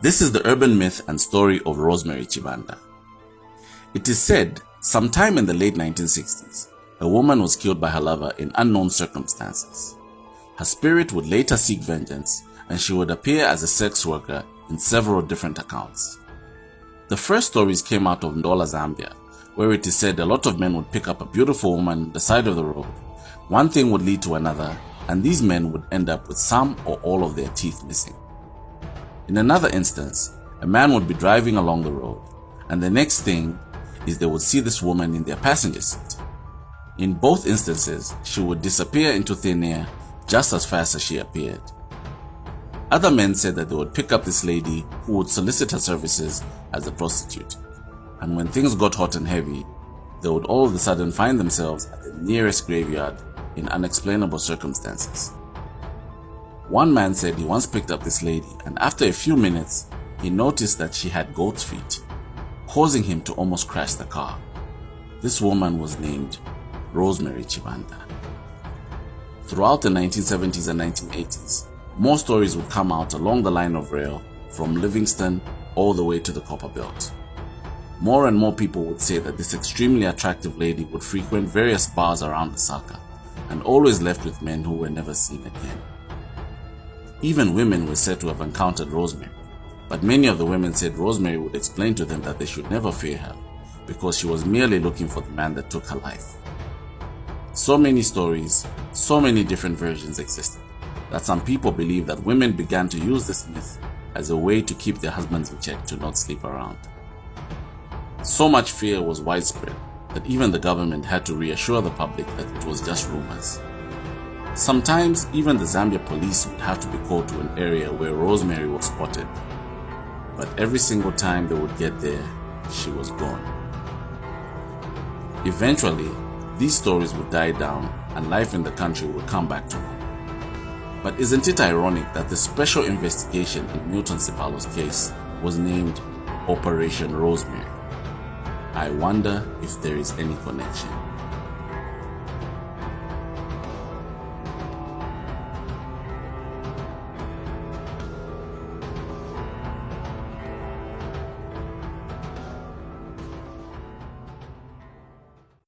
This is the urban myth and story of Rosemary Chibanda. It is said, sometime in the late 1960s, a woman was killed by her lover in unknown circumstances. Her spirit would later seek vengeance, and she would appear as a sex worker in several different accounts. The first stories came out of Ndola, Zambia, where it is said a lot of men would pick up a beautiful woman on the side of the road. One thing would lead to another, and these men would end up with some or all of their teeth missing. In another instance, a man would be driving along the road, and the next thing is they would see this woman in their passenger seat. In both instances, she would disappear into thin air just as fast as she appeared. Other men said that they would pick up this lady who would solicit her services as a prostitute, and when things got hot and heavy, they would all of a sudden find themselves at the nearest graveyard in unexplainable circumstances. One man said he once picked up this lady, and after a few minutes, he noticed that she had goat's feet, causing him to almost crash the car. This woman was named Rosemary Chibanda. Throughout the 1970s and 1980s, more stories would come out along the line of rail from Livingston all the way to the Copper Belt. More and more people would say that this extremely attractive lady would frequent various bars around Lusaka and always left with men who were never seen again. Even women were said to have encountered Rosemary, but many of the women said Rosemary would explain to them that they should never fear her because she was merely looking for the man that took her life. So many stories, so many different versions existed that some people believe that women began to use this myth as a way to keep their husbands in check to not sleep around. So much fear was widespread that even the government had to reassure the public that it was just rumors. Sometimes even the Zambia police would have to be called to an area where Rosemary was spotted, but every single time they would get there, she was gone. Eventually, these stories would die down and life in the country would come back to normal. But isn't it ironic that the special investigation in Milton Sipalo's case was named Operation Rosemary? I wonder if there is any connection.